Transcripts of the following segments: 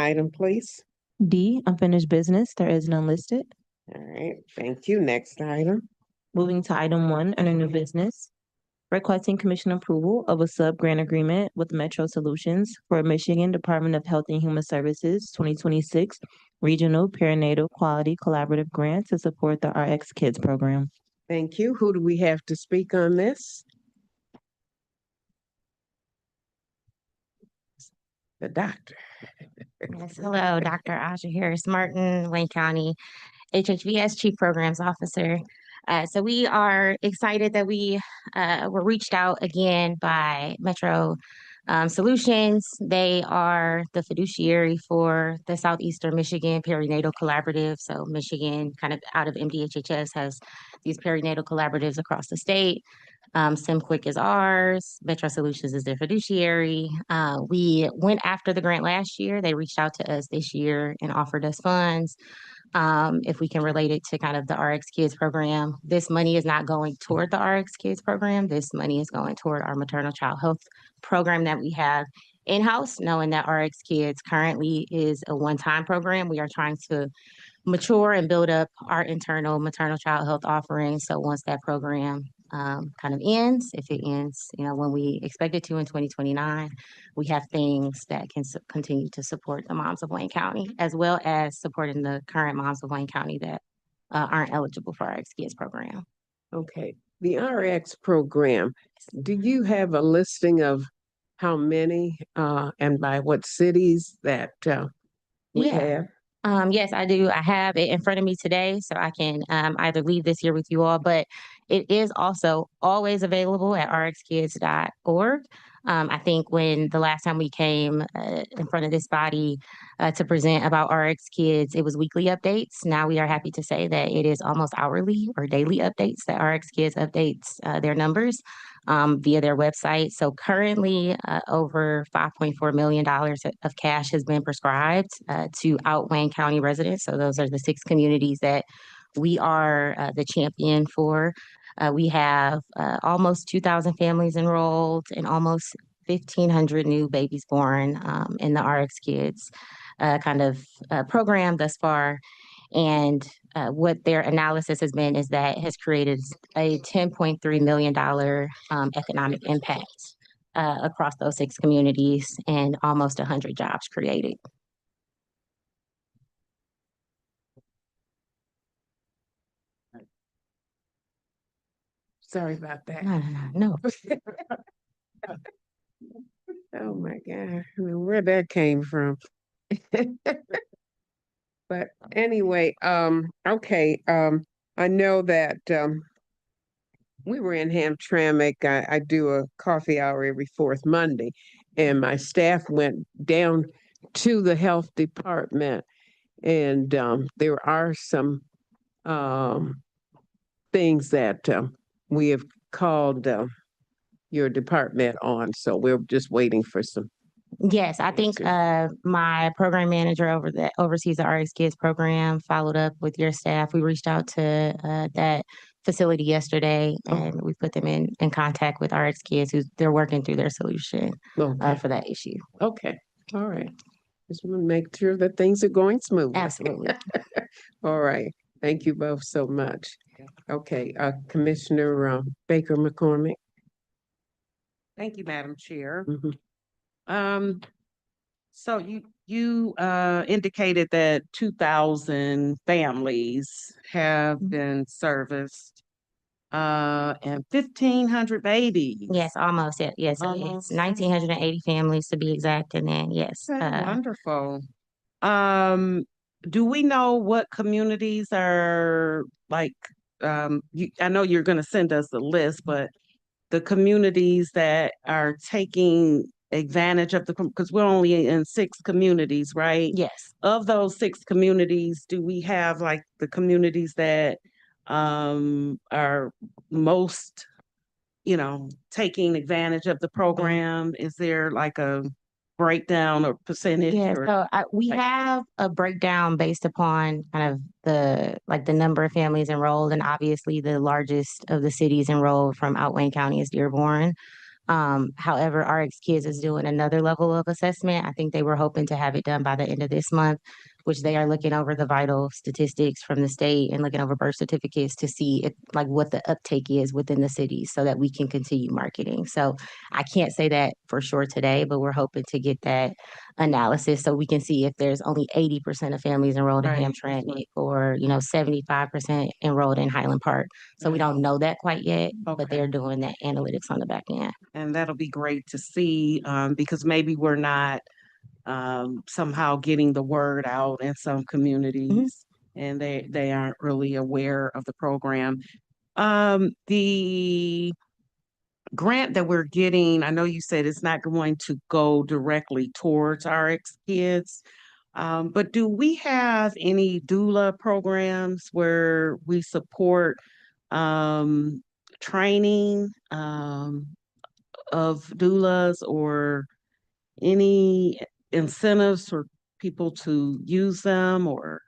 item, please. D, unfinished business. There is none listed. All right, thank you. Next item. Moving to item 1 under new business. Requesting commission approval of a sub-grant agreement with Metro Solutions for Michigan Department of Health and Human Services 2026 Regional Perinatal Quality Collaborative Grant to support the RX Kids program. Thank you. Who do we have to speak on this? The doctor. Yes, hello, Dr. Asha Harris Martin, Wayne County HHVS Chief Programs Officer. So we are excited that we were reached out again by Metro Solutions. They are the fiduciary for the Southeastern Michigan Perinatal Collaborative. So Michigan, kind of out of MDHHS, has these perinatal collaboratives across the state. SimQuick is ours. Metro Solutions is their fiduciary. We went after the grant last year. They reached out to us this year and offered us funds. If we can relate it to kind of the RX Kids program. This money is not going toward the RX Kids program. This money is going toward our maternal child health program that we have in-house, knowing that RX Kids currently is a one-time program. We are trying to mature and build up our internal maternal child health offering. So once that program kind of ends, if it ends, when we expect it to in 2029, we have things that can continue to support the moms of Wayne County, as well as supporting the current moms of Wayne County that aren't eligible for our RX Kids program. Okay, the RX program, do you have a listing of how many and by what cities that we have? Yes, I do. I have it in front of me today, so I can either leave this here with you all, but it is also always available at rxkids.org. I think when the last time we came in front of this body to present about RX Kids, it was weekly updates. Now we are happy to say that it is almost hourly or daily updates that RX Kids updates their numbers via their website. So currently over $5.4 million of cash has been prescribed to out Wayne County residents. So those are the 6 communities that we are the champion for. We have almost 2,000 families enrolled and almost 1,500 new babies born in the RX Kids program thus far. And what their analysis has been is that it has created a $10.3 million economic impact across those 6 communities and almost 100 jobs created. Sorry about that. No. Oh my God, I mean, where that came from. But anyway, okay, I know that we were in Hamtramck. I do a coffee hour every 4th Monday, and my staff went down to the health department, and there are some things that we have called your department on, so we're just waiting for some. Yes, I think my program manager that oversees the RX Kids program followed up with your staff. We reached out to that facility yesterday, and we put them in contact with RX Kids, they're working through their solution for that issue. Okay, all right. Just want to make sure that things are going smoothly. Absolutely. All right. Thank you both so much. Okay, Commissioner Baker McCormick. Thank you, Madam Chair. Mhm. So you indicated that 2,000 families have been serviced, and 1,500 babies. Yes, almost. Yes, Almost. it's 1,980 families to be exact, and then yes. Wonderful. Do we know what communities are like? I know you're going to send us the list, but the communities that are taking advantage of because we're only in 6 communities, right? Yes. Of those 6 communities, do we have like the communities that are most, taking advantage of the program? Is there like a breakdown or percentage? Yeah, so we have a breakdown based upon kind of the number of families enrolled, and obviously the largest of the cities enrolled from out Wayne County is Dearborn. However, RX Kids is doing another level of assessment. I think they were hoping to have it done by the end of this month, which they are looking over the vital statistics from the state and looking over birth certificates to see if, like, what the uptake is within the cities so that we can continue marketing. So I can't say that for sure today, but we're hoping to get that analysis so we can see if there's only 80% of families enrolled in Right. Hamtramck or, 75% enrolled in Highland Park. So we Right. don't know that quite yet, but Okay. they're doing that analytics on the back end. And that'll be great to see, because maybe we're not somehow getting the word out in some communities and they aren't really aware of the program. The grant that we're getting, I know you said it's not going to go directly towards RX Kids. But do we have any doula programs where we support training of doulas or any incentives for people to use them, or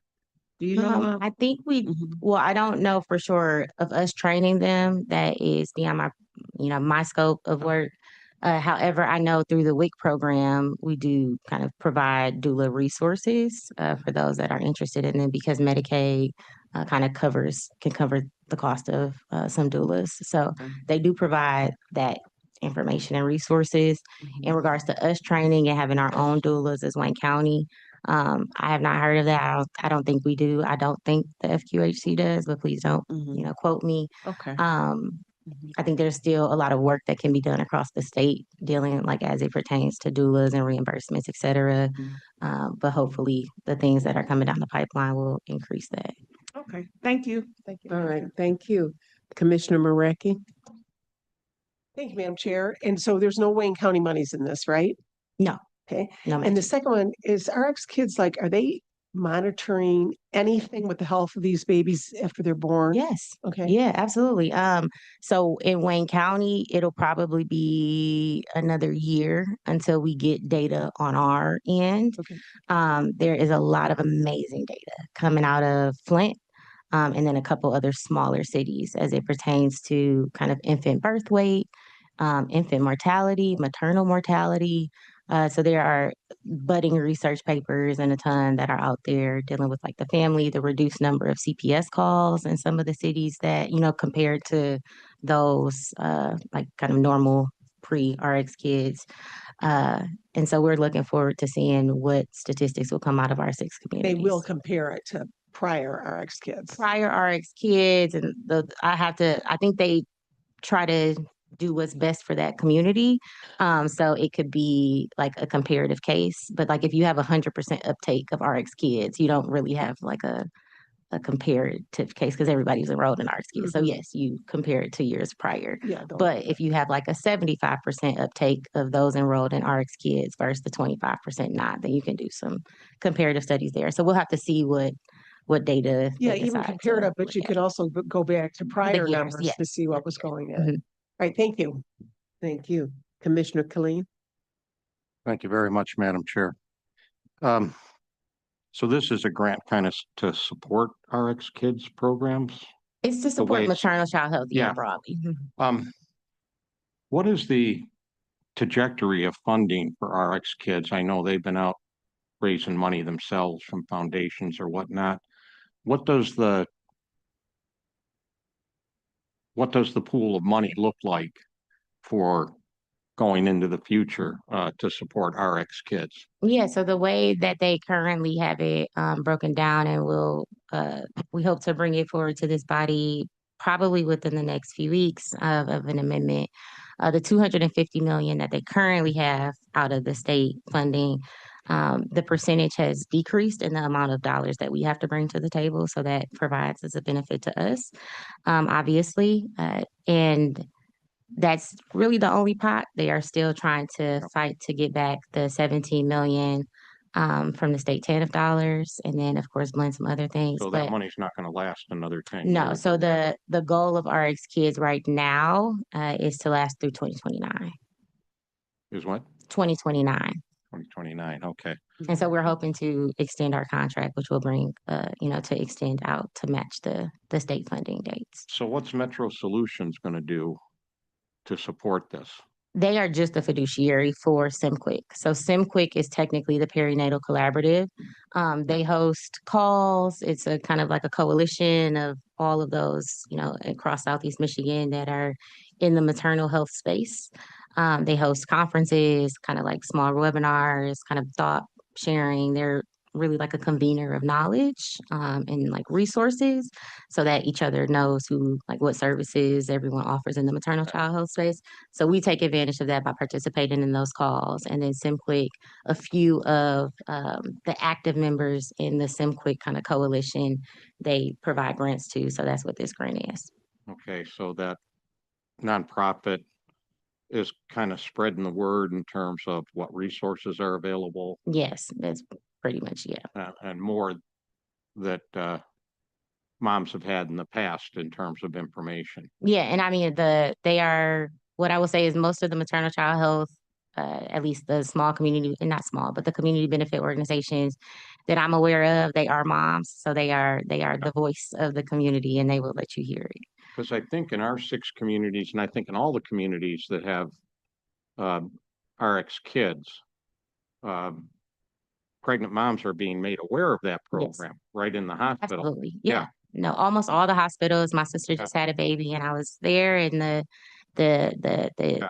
do you know of? I think Mhm. well, I don't know for sure of us training them. That is beyond my scope of work. However, I know through the WIC program, we do kind of provide doula resources for those that are interested in them because Medicaid kind of can cover the cost of some doulas. So Okay. they do provide that information and resources. In regards to us training and having our own doulas as Wayne County, I have not heard of that. I don't think we do. I don't think the FQHC does, but please don't, Mhm. quote me. Okay. Um, Mhm. I think there's still a lot of work that can be done across the state dealing like as it pertains to doulas and reimbursements, et cetera. But hopefully the things that are coming down the pipeline will increase that. Okay, thank you. Thank you. All right, thank you. Commissioner Marecki? Thank you, Madam Chair. And so there's no Wayne County monies in this, right? No, Okay. no And the matching. second one is RX Kids, like, are they monitoring anything with the health of these babies after they're born? Yes. Okay. Yeah, absolutely. So in Wayne County, it'll probably be another year until we get data on our end. Okay. There is a lot of amazing data coming out of Flint, and then a couple other smaller cities as it pertains to kind of infant birth weight, infant mortality, maternal mortality. So there are budding research papers and a ton that are out there dealing with like the family, the reduced number of CPS calls in some of the cities that, compared to those like kind of normal pre-RX kids. And so we're looking forward to seeing what statistics will come out of our 6 They communities. will compare it to prior RX Kids. Prior RX kids and I think they try to do what's best for that community. So it could be like a comparative case, but like if you have 100% uptake of RX kids, you don't really have like a comparative case because everybody's enrolled in RX kids. So yes, you compare it to years prior. Yeah. But if you have like a 75% uptake of those enrolled in RX kids versus the 25% not, then you can do some comparative studies there. So we'll have to see what data. Yeah, they even decide comparative, to but look you at. could also go back to prior years, numbers yes. to see what was going on. Mhm. All right, thank you. Thank you. Commissioner Killeen? Thank you very much, Madam Chair. So this is a grant kind of to support RX Kids programs. It's to support way it's- maternal child health, Yeah. broadly. What is the trajectory of funding for RX Kids? I know they've been out raising money themselves from foundations or whatnot. What does the pool of money look like for going into the future to support RX Kids? Yeah, so the way that they currently have it broken down, and we hope to bring it forward to this body probably within the next few weeks of an amendment. The 250 million that they currently have out of the state funding, the percentage has decreased in the amount of dollars that we have to bring to the table. So that provides as a benefit to us, obviously. And that's really the only pot. They are still trying to fight to get back the 17 million from the state TANF dollars, and then of course blend some other things. So But that money's not going to last another 10 no, years. so the goal of RX Kids right now is to last through 2029. Is what? 2029. 2029, okay. And so we're hoping to extend our contract, which will bring, to extend out to match the state funding dates. So what's Metro Solutions going to do to support this? They are just the fiduciary for SimQuick. So SimQuick is technically the perinatal collaborative. They host calls. It's a kind of like a coalition of all of those, across Southeast Michigan that are in the maternal health space. They host conferences, kind of like small webinars, kind of thought sharing. They're really like a convener of knowledge and like resources so that each other knows what services everyone offers in the maternal child health space. So we take advantage of that by participating in those calls. And then SimQuick, a few of the active members in the SimQuick kind of coalition, they provide grants to. So that's what this grant is. Okay, so that nonprofit is kind of spreading the word in terms of what resources are available Yes, that's pretty much, yeah. and more that moms have had in the past in terms of information. Yeah, and I mean they are what I would say is most of the maternal child health, at least the small community, and not small, but the community benefit organizations that I'm aware of, they are moms, so they are the voice of the community, and they will let you hear it. Because I think in our 6 communities, and I think in all the communities that have RX kids, pregnant moms are being made aware of that program right in the hospital. Absolutely, yeah. No, almost all the hospitals. My sister just had a baby, and I was there in the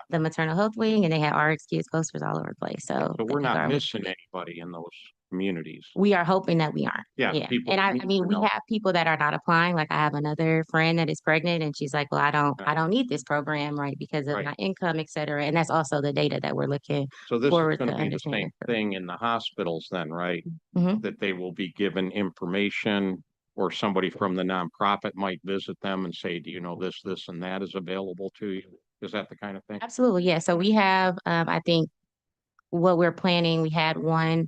maternal health wing, and they had RX kids posters all over the place. So we're not missing anybody in those communities. We are hoping that we aren't. Yeah. And I mean, we have people that are not applying. Like I have another friend that is pregnant and she's like, well, I don't need this program, right? Because of my income, et cetera. And that's also the data that we're looking So this is forward going to to be the same understand. thing in the hospitals then, right? Mhm. That they will be given information, or somebody from the nonprofit might visit them and say, do you know this, and that is available to you? Is that the kind of thing? Absolutely, yeah. So we have, I think what we're planning, we had one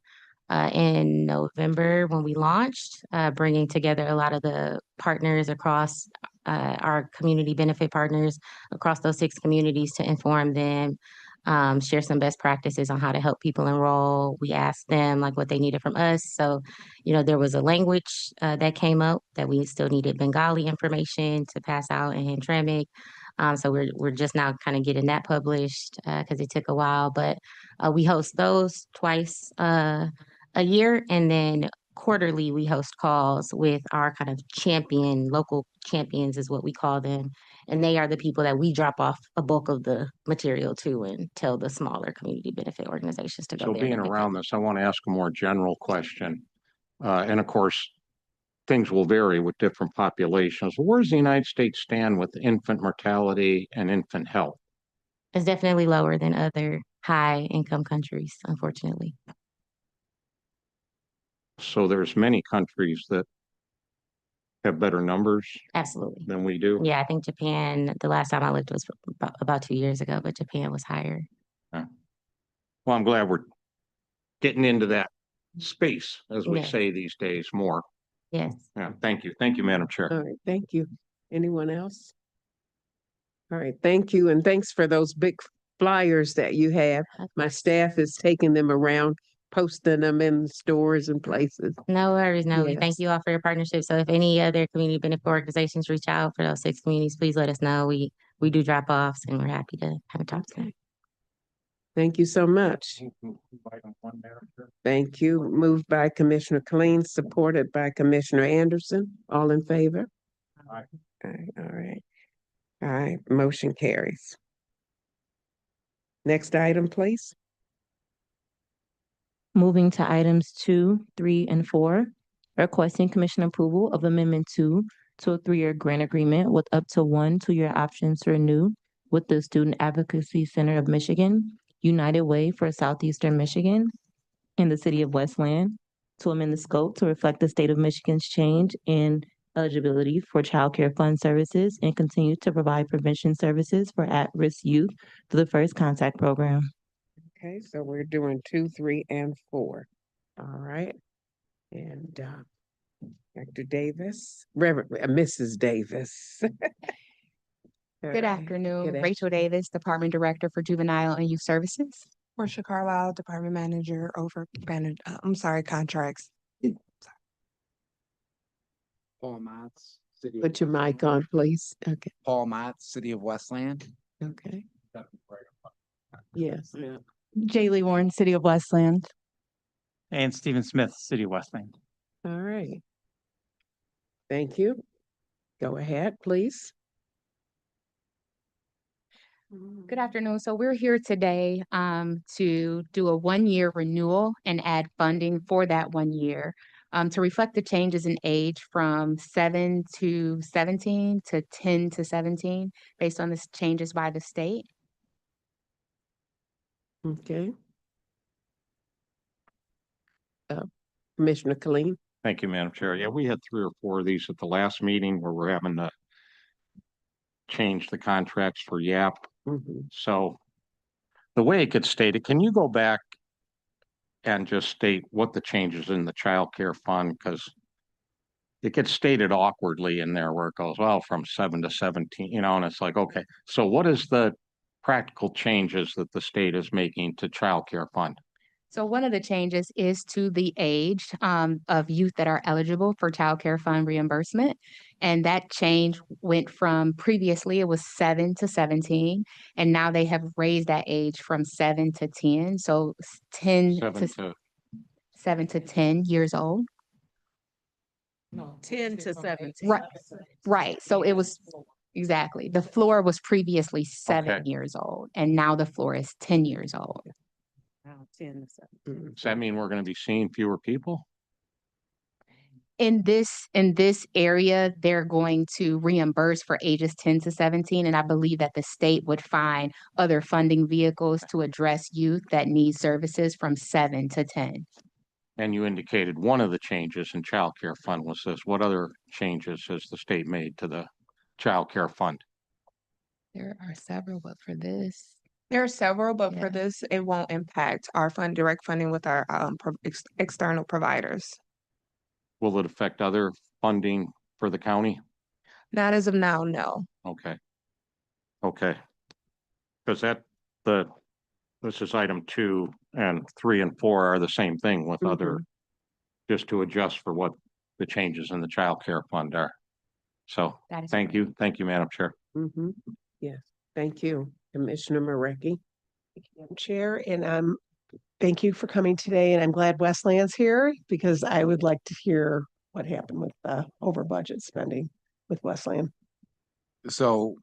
in November when we launched, bringing together a lot of the partners across our community benefit partners across those 6 communities to inform them, share some best practices on how to help people enroll. We asked them like what they needed from us. So, there was a language that came up that we still needed Bengali information to pass out in Hamtramck. So we're just now kind of getting that published because it took a while, but we host those twice a year, and then quarterly we host calls with our kind of local champions is what we call them, and they are the people that we drop off a bulk of the material to and tell the smaller community benefit organizations to go So there. being around this, I want to ask a more general question. And of course, things will vary with different populations. Where does the United States stand with infant mortality and infant health? It's definitely lower than other high income countries, unfortunately. So there's many countries that have better numbers Absolutely. than we do. Yeah, I think Japan, the last time I looked was about 2 years ago, but Japan was higher. Yeah. Well, I'm glad we're getting into that space, as we say these days, more. Yes. Yeah, thank you. Thank you, Madam Chair. All right, thank you. Anyone else? All right, thank you. And thanks for those big flyers that you have. My staff is taking them around, posting them in stores and places. No worries, no worries. Thank Yes. you all for your partnership. So if any other community benefit organizations reach out for those 6 communities, please let us know. We do drop offs and we're happy to have a talk to them. Thank you so much. Thank you. Moved by Commissioner Kleen, supported by Commissioner Anderson. All in favor? Aye. All right. All right, motion carries. Next item, please. Moving to items 2, 3, and 4, requesting commission approval of Amendment 2 to a 3-year grant agreement with up to 1 2-year options to renew with the Student Advocacy Center of Michigan, United Way for Southeastern Michigan, and the City of Westland to amend the scope to reflect the state of Michigan's change in eligibility for child care fund services and continue to provide prevention services for at-risk youth through the First Contact Program. Okay, so we're doing 2, 3, and 4. All right. And Dr. Davis, Mrs. Davis. Good afternoon, Rachel Davis, Department Director for Juvenile and Youth Services. Portia Carlisle, Department Manager over, contracts. Paul Matz, City of Put your mic on, please. Okay, Paul Matz, City of Westland. okay. Yes. Jaylee Warren, City of Westland. And Stephen Smith, City of Westland. All right. Thank you. Go ahead, please. Good afternoon. So we're here today to do a 1-year renewal and add funding for that 1 year to reflect the changes in age from 7 to 17 to 10 to 17 based on the changes by the state. Okay. Commissioner Khalil. Thank you, Madam Chair. Yeah, we had 3 or 4 of these at the last meeting where we're having to change the contracts for YAP. So the way it gets stated, can you go back and just state what the changes in the child care fund? Because it gets stated awkwardly in there where it goes, well, from 7 to 17, and it's like, okay, so what is the practical changes that the state is making to child care fund? So one of the changes is to the age of youth that are eligible for child care fund reimbursement. And that change went from previously it was 7 to 17, and now they have raised that age from 7 to 10. So 7 to 10 years old. No, 10 to 17. Right, right. So it was exactly the floor was previously 7 years old, and now the floor is 10 years old. Now 10 to 17. Does that mean we're going to be seeing fewer people? In this area, they're going to reimburse for ages 10 to 17, and I believe that the state would find other funding vehicles to address youth that need services from 7 to 10. And you indicated one of the changes in child care fund was this. What other changes has the state made to the child care fund? There are several, but for this, There are several, but for Yeah. this, it won't impact our direct funding with our external providers. Will it affect other funding for the county? Not as of now, no. Okay. Okay. Because this is item 2 and 3 and 4 are the same thing with other, just to adjust for what the changes in the child care fund are. So that is thank you. Thank you, Madam Chair. Yes, thank you, Commissioner Marecki. Chair, and thank you for coming today, and I'm glad Westland's here because I would like to hear what happened with the over budget spending with Westland. So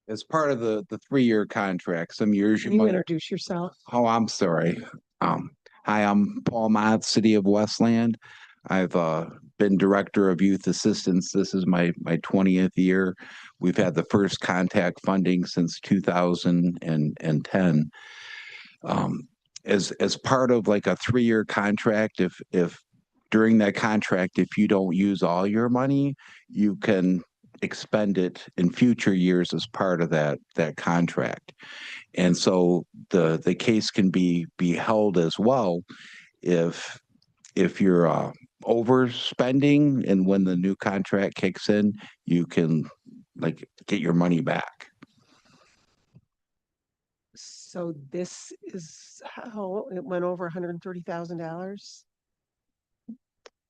as part of the 3-year contract, some years Can you introduce yourself? Oh, I'm sorry. Hi, I'm Paul Mott, City of Westland. I've been Director of Youth Assistance. This is my 20th year. We've had the first contact funding since 2010. As part of like a 3-year contract, if during that contract, if you don't use all your money, you can expend it in future years as part of that contract. And so the case can be held as well if you're overspending, and when the new contract kicks in, you can like get your money back. So this is how it went over $130,000.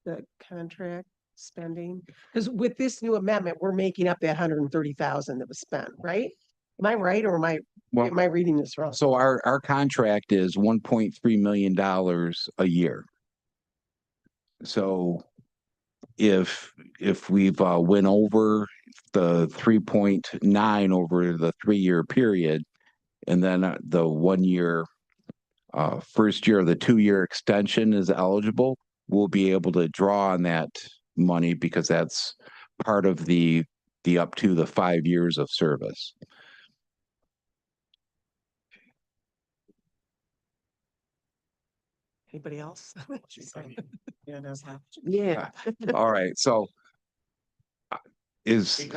The contract spending, because with this new amendment, we're making up that 130,000 that was spent, right? Am I right, or am I reading this wrong? So our contract is $1.3 million a year. So if we've went over the 3.9 over the 3-year period, and then the 1 year first year of the 2-year extension is eligible, we'll be able to draw on that money because that's part of the up to the 5 years of service. Anybody else? Yeah. All right. So is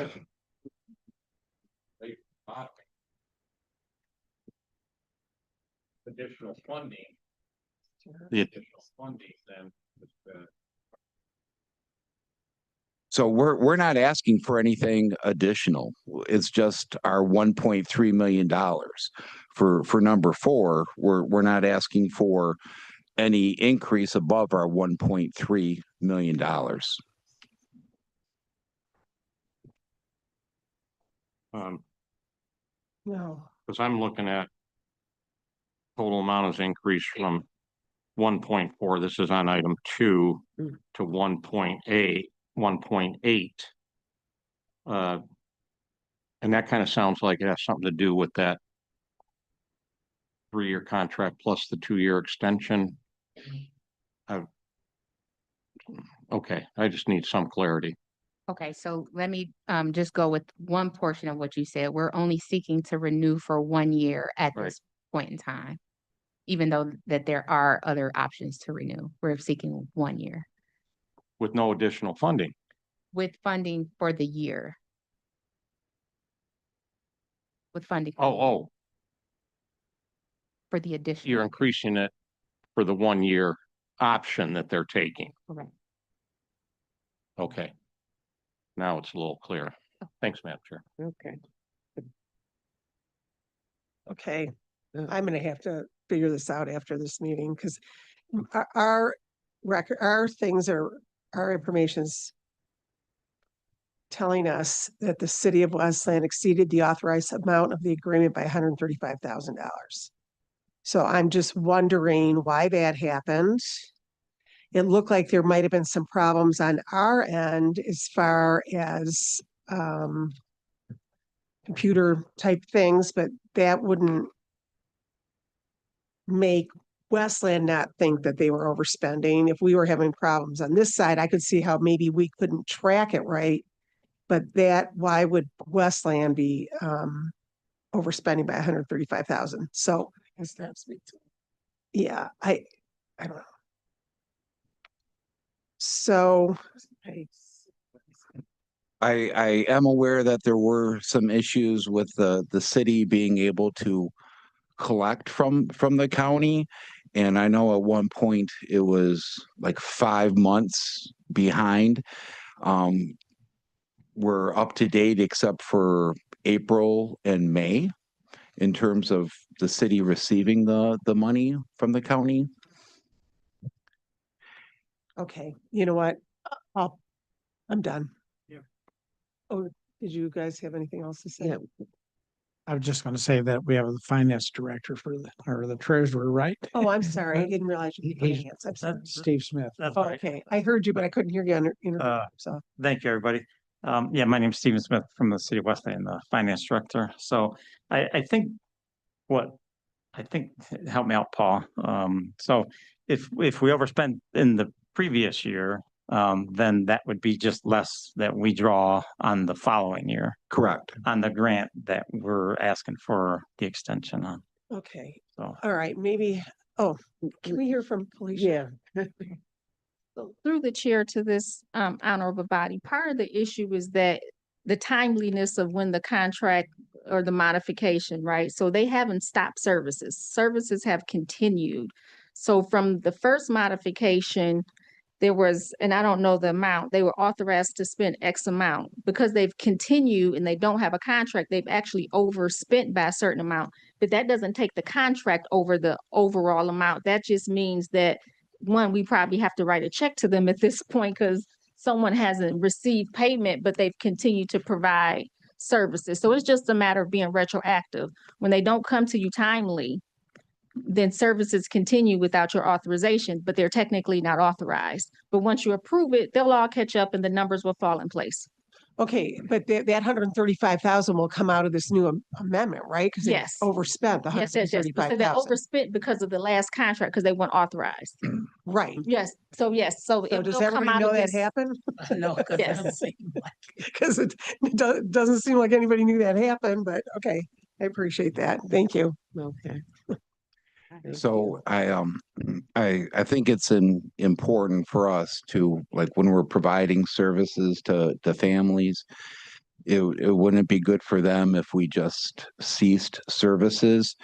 additional funding. The additional funding then. So we're not asking for anything additional. It's just our $1.3 million. For number 4, we're not asking for any increase above our $1.3 million. No. Because I'm looking at total amount has increased from 1.4, this is on item 2, to 1.8, 1.8. And that kind of sounds like it has something to do with that 3-year contract plus the 2-year extension. Okay, I just need some clarity. Okay, so let me just go with one portion of what you said. We're only seeking to renew for 1 year at Right. this point in time, even though that there are other options to renew. We're seeking 1 year With no additional funding. with funding for the year. With funding Oh, for the additional. you're increasing it for the 1-year option that they're taking. Correct. Okay. Now it's a little clearer. Thanks, Madam Chair. Okay. Okay, I'm gonna have to figure this out after this meeting, because our record, our things are, our information's telling us that the city of Westland exceeded the authorized amount of the agreement by $135,000. So I'm just wondering why that happened. It looked like there might have been some problems on our end as far as computer type things, but that wouldn't make Westland not think that they were overspending. If we were having problems on this side, I could see how maybe we couldn't track it right. But why would Westland be overspending by 135,000? So I guess that's me too. Yeah, I don't know. So I am aware that there were some issues with the city being able to collect from the county. And I know at one point it was like 5 months behind. We're up to date except for April and May in terms of the city receiving the money from the county. okay, you know what? I'm done. Yeah. Oh, did you guys have anything else to say? Yeah. I was just gonna say that we have the finance director or the treasurer, right? Oh, I'm sorry. I didn't realize you had He's- hands. I'm sorry. Steve Smith. That's Oh, right. okay, I heard you, but I couldn't hear you on interview, so. Thank you, everybody. Yeah, my name's Stephen Smith from the City of Westland, the finance director. So I think help me out, Paul. So if we overspent in the previous year, then that would be just less that we draw on the following year Correct. on the grant that we're asking for the extension on. Okay, So all right, maybe, can we hear from Felicia? Yeah. So through the chair to this honorable body, part of the issue is that the timeliness of when the contract or the modification, right? So they haven't stopped services. Services have continued. So from the first modification, there was, and I don't know the amount, they were authorized to spend X amount. Because they've continued and they don't have a contract, they've actually overspent by a certain amount. But that doesn't take the contract over the overall amount. That just means that, one, we probably have to write a check to them at this point because someone hasn't received payment, but they've continued to provide services. So it's just a matter of being retroactive. When they don't come to you timely, then services continue without your authorization, but they're technically not authorized. But once you approve it, they'll all catch up and the numbers will fall in place. Okay, but that 135,000 will come out of this new amendment, right? Because they Yes. overspent the Yes, yes, yes. So they 135,000. overspent because of the last contract because they weren't authorized. Right. Yes. So yes, so So it does will come everybody out know of that this. happened? No, because Yes. Because it doesn't seem like anybody knew that happened, but okay, I appreciate that. Thank you. Okay. Thank So I think it's important for us to, like, when we're providing services to families, it wouldn't be good for them if we just ceased services.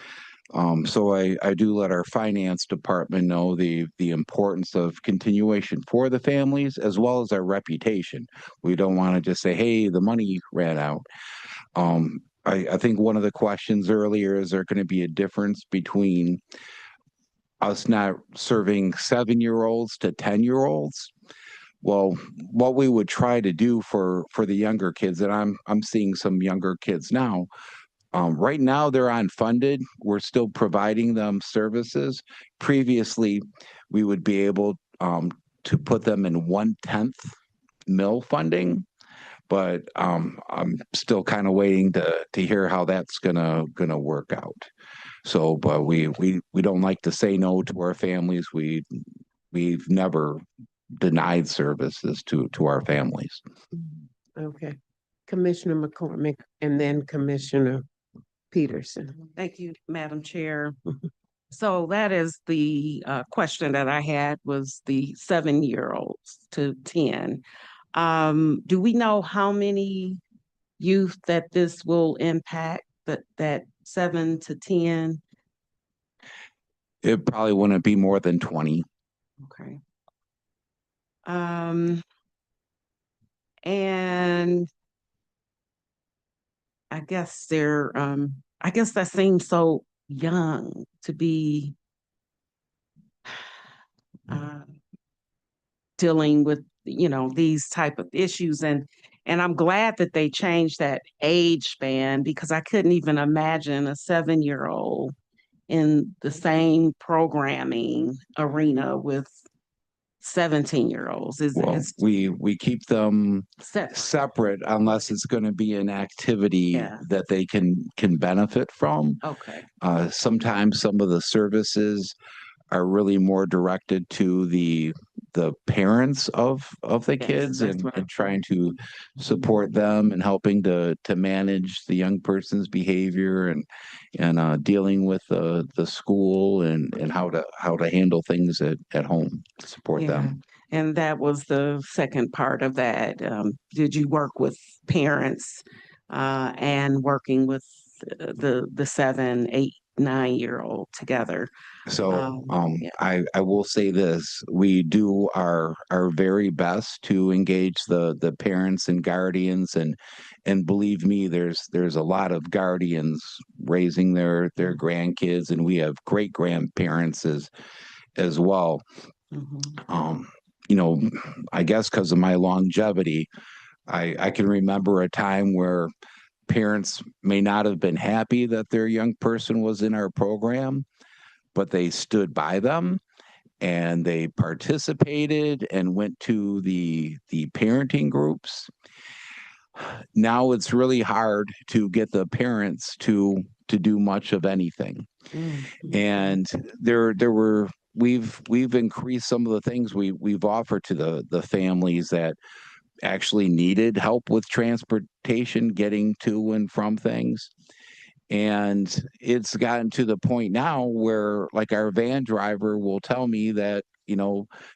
So I do let our finance department know the importance of continuation for the families as well as our reputation. We don't want to just say, hey, the money ran out. I think one of the questions earlier, is there going to be a difference between us not serving 7-year-olds to 10-year-olds? Well, what we would try to do for the younger kids, and I'm seeing some younger kids now, Right now, they're unfunded. We're still providing them services. Previously, we would be able to put them in 1/10 mill funding, but I'm still kind of waiting to hear how that's gonna work out. So, but we don't like to say no to our families. We've never denied services to our families. Okay. Commissioner McCormick and then Commissioner Peterson. Thank you, Madam Chair. So that is the question that I had, was the 7-year-olds to 10. Do we know how many youth that this will impact, that 7 to 10? It probably wouldn't be more than 20. Okay. And I guess I guess that seems so young to be dealing with, these type of issues. And I'm glad that they changed that age span, because I couldn't even imagine a 7-year-old in the same programming arena with 17-year-olds. Well, It's we keep them separate. separate unless it's going to be an activity Yeah. that they can benefit from. Okay. Sometimes some of the services are really more directed to the parents of the Yes, kids, that's and, what and trying to support them and helping to manage the young person's behavior, and dealing with the school, and how to handle things at home, support Yeah. them. And that was the second part of that. Did you work with parents and working with the 7, 8, 9-year-old together? So Yeah. I will say this: we do our very best to engage the parents and guardians, and believe me, there's a lot of guardians raising their grandkids, and we have great grandparents as well. Mhm. You know, I guess because of my longevity, I can remember a time where parents may not have been happy that their young person was in our program, but they stood by them and they participated and went to the parenting groups. Now it's really hard to get the parents to do much of anything. Mhm. And there were we've increased some of the things we've offered to the families that actually needed help with transportation, getting to and from things. And it's gotten to the point now where, like, our van driver will tell me that,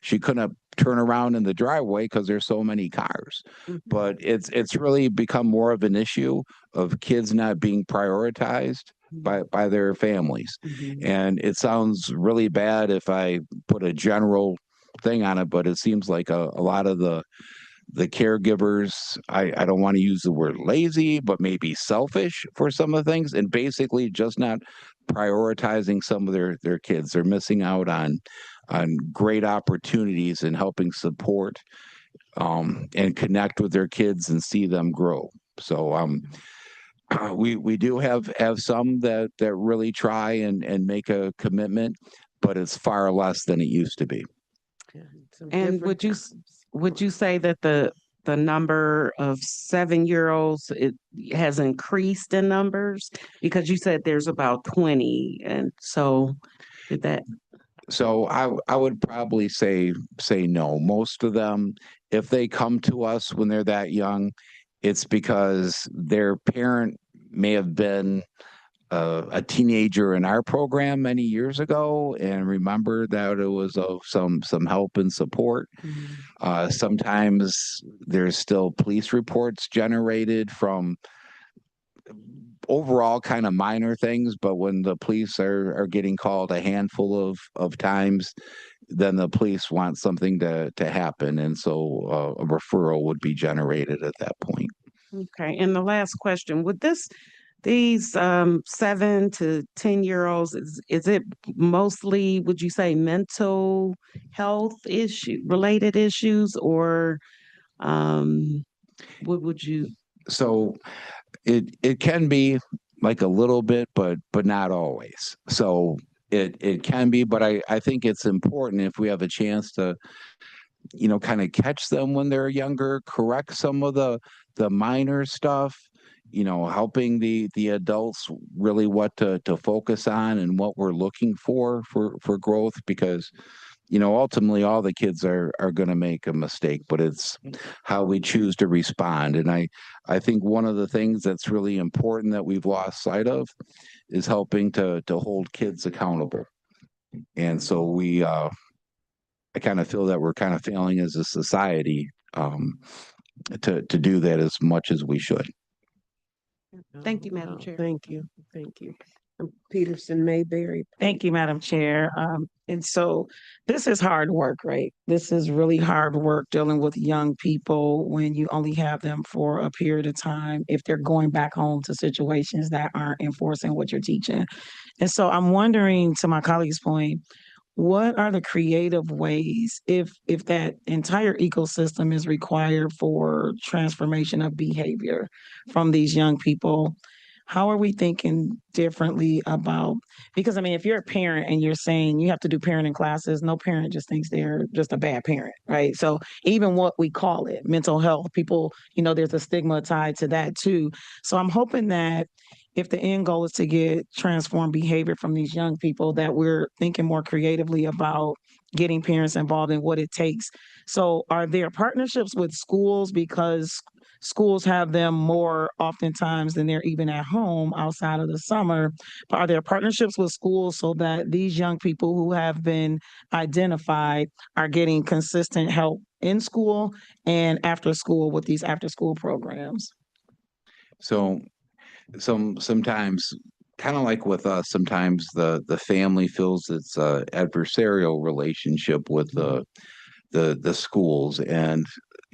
she couldn't turn around in the driveway because there's so many cars. But it's really become more of an issue of kids not being prioritized by their families. And it sounds really bad if I put a general thing on it, but it seems like a lot of the caregivers, I don't want to use the word lazy, but maybe selfish for some of the things, and basically just not prioritizing some of their kids. They're missing out on great opportunities and helping support and connect with their kids and see them grow. So we do have some that really try and make a commitment, but it's far less than it used to be. And would you say that the number of 7-year-olds, it has increased in numbers? Because you said there's about 20, and so did that? So I would probably say no. Most of them, if they come to us when they're that young, it's because their parent may have been a teenager in our program many years ago and remember that it was of some help and support. Sometimes there's still police reports generated from overall kind of minor things, but when the police are getting called a handful of times, then the police want something to happen, and so a referral would be generated at that point. Okay, and the last question, would these 7 to 10-year-olds, is it mostly, would you say, mental health related issues, or what would you? So it can be like a little bit, but not always. So it can be, but I think it's important if we have a chance to, kind of catch them when they're younger, correct some of the minor stuff, helping the adults really what to focus on and what we're looking for growth, because ultimately all the kids are going to make a mistake, but it's how we choose to respond. And I think one of the things that's really important that we've lost sight of is helping to hold kids accountable. And so I kind of feel that we're kind of failing as a society to do that as much as we should. Thank you, Madam Chair. Thank you. Thank you. Peterson Mayberry. Thank you, Madam Chair. And so this is hard work, right? This is really hard work dealing with young people when you only have them for a period of time, if they're going back home to situations that aren't enforcing what you're teaching. And so I'm wondering, to my colleague's point, what are the creative ways, if that entire ecosystem is required for transformation of behavior from these young people? How are we thinking differently about, because I mean, if you're a parent and you're saying you have to do parenting classes, no parent just thinks they're just a bad parent, right? So even what we call it, mental health, people, there's a stigma tied to that too. So I'm hoping that if the end goal is to get transformed behavior from these young people, that we're thinking more creatively about getting parents involved in what it takes. So are there partnerships with schools, because schools have them more oftentimes than they're even at home outside of the summer? But are there partnerships with schools so that these young people who have been identified are getting consistent help in school and after school with these after school programs? So sometimes, kind of like with us, sometimes the family feels it's a adversarial relationship with the schools, and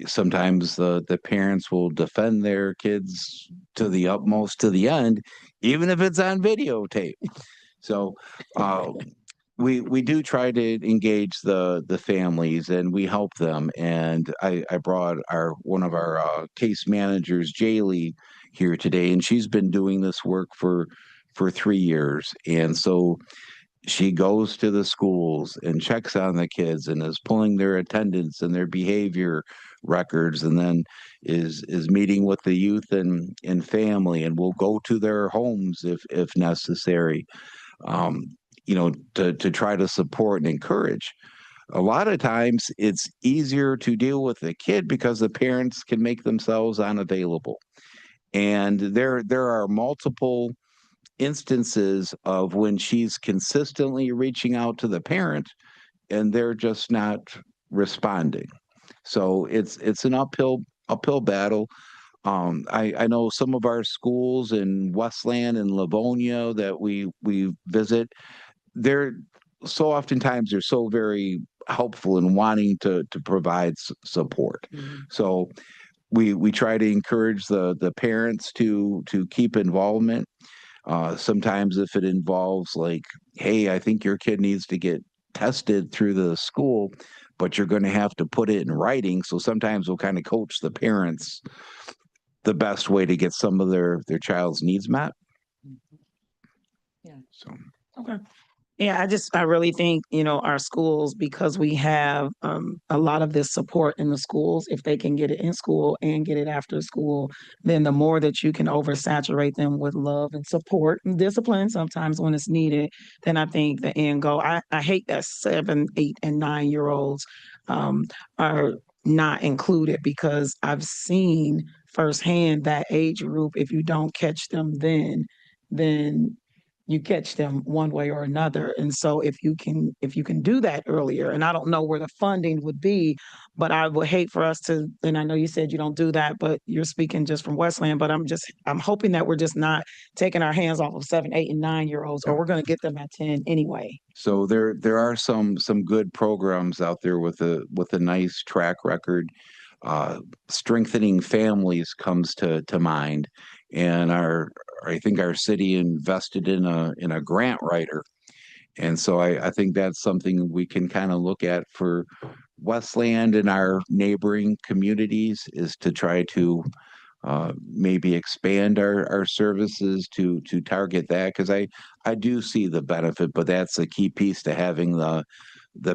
sometimes the parents will defend their kids to the utmost, to the end, even if it's on videotape. So we do try to engage the families, and we help them. And I brought one of our case managers, Jaylee, here today, and she's been doing this work for 3 years. And so she goes to the schools and checks on the kids and is pulling their attendance and their behavior records, and then is meeting with the youth and family, and will go to their homes if necessary, to try to support and encourage. A lot of times it's easier to deal with the kid because the parents can make themselves unavailable. And there are multiple instances of when she's consistently reaching out to the parent and they're just not responding. So it's an uphill battle. I know some of our schools in Westland and Livonia that we visit, they're so oftentimes they're so very helpful in wanting to provide support. So we try to encourage the parents to keep involvement. Sometimes if it involves like, hey, I think your kid needs to get tested through the school, but you're going to have to put it in writing. So sometimes we'll kind of coach the parents the best way to get some of their child's needs met. Yeah. So. Okay. Yeah, I really think, our schools, because we have a lot of this support in the schools, if they can get it in school and get it after school, then the more that you can oversaturate them with love and support and discipline sometimes when it's needed, then I think the end goal, I hate that 7, 8, and 9-year-olds are not included, because I've seen firsthand that age group, if you don't catch them then you catch them one way or another. And so if you can do that earlier, and I don't know where the funding would be, but I would hate for us to, and I know you said you don't do that, but you're speaking just from Westland, but I'm hoping that we're just not taking our hands off of 7, 8, and 9-year-olds, or we're going to get them at 10 anyway. So there are some good programs out there with a nice track record. Strengthening Families comes to mind, and I think our city invested in a grant writer, and so I think that's something we can kind of look at for Westland and our neighboring communities, is to try to maybe expand our services to target that, because I do see the benefit, but that's a key piece to having the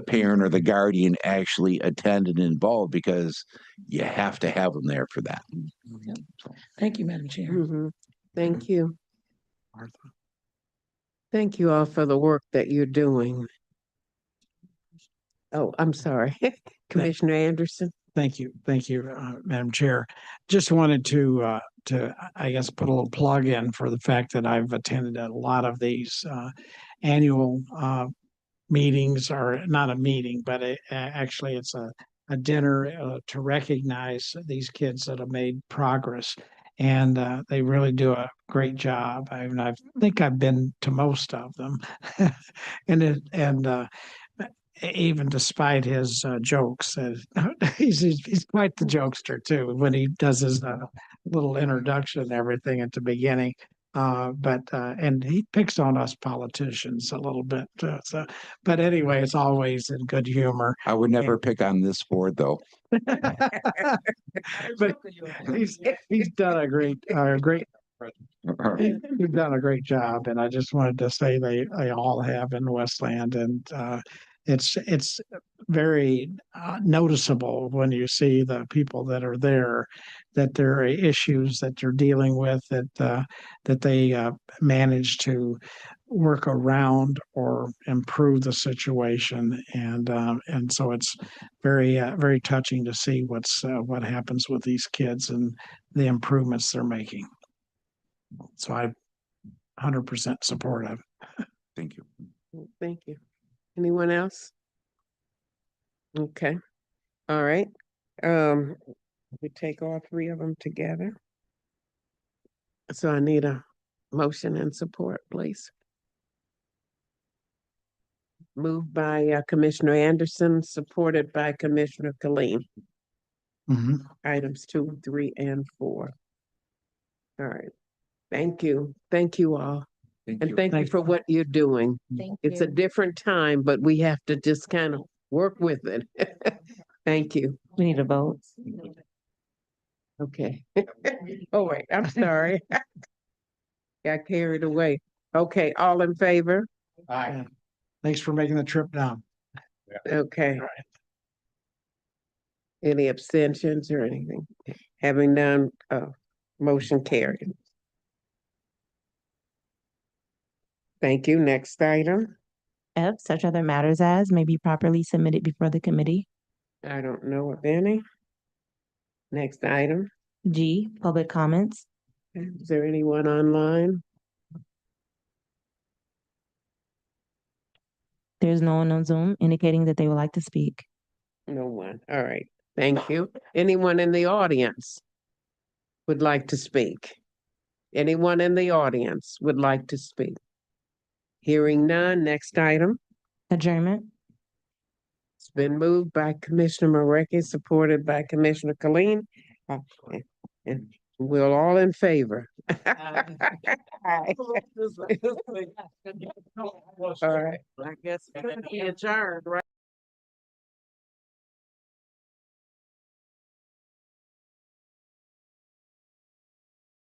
parent or the guardian actually attend and involved, because you have to have them there for that. Thank you, Madam Chair. Mhm. Thank you. Thank you all for the work that you're doing. Oh, I'm sorry. Commissioner Anderson. Thank you. Thank you, Madam Chair. Just wanted to, I guess, put a little plug in for the fact that I've attended a lot of these annual meetings, or not a meeting, but actually it's a dinner to recognize these kids that have made progress. And they really do a great job. I think I've been to most of them. and even despite his jokes, he's quite the jokester too when he does his little introduction and everything at the beginning. And he picks on us politicians a little bit. But anyway, it's always in good humor. I would never pick on this board, though. But he's done a great You've done a great job, and I just wanted to say they all have in Westland, and it's very noticeable when you see the people that are there, that there are issues that you're dealing with that they manage to work around or improve the situation, and so it's very touching to see what happens with these kids and the improvements they're making. So I 100% supportive. Thank you. Thank you. Anyone else? Okay. All right. We take all three of them together. So I need a motion and support, please. Moved by Commissioner Anderson, supported by Commissioner Killeen. Mhm. Items 2, 3, and 4. All right. Thank you. Thank you all. And thank you for what you're doing. It's a different time, but we have to just kind of work with it. Thank you. We need a vote. Okay. Oh, wait, I'm sorry. Got carried away. Okay, all in favor? Yeah. Thanks for making the trip down. Okay. Any abstentions or anything? Having done, motion carried. Thank you. Next item. F, such other matters as may be properly submitted before the committee. I don't know of any. Next item. G, public comments. Is there anyone online? There's no one on Zoom indicating that they would like to speak. No one. All right. Thank you. Anyone in the audience would like to speak? Anyone in the audience would like to speak? Hearing none. Next item. Adjournment. It's been moved by Commissioner Marecki, supported by Commissioner Killeen. And we're all in favor. All right. I guess we adjourned, right?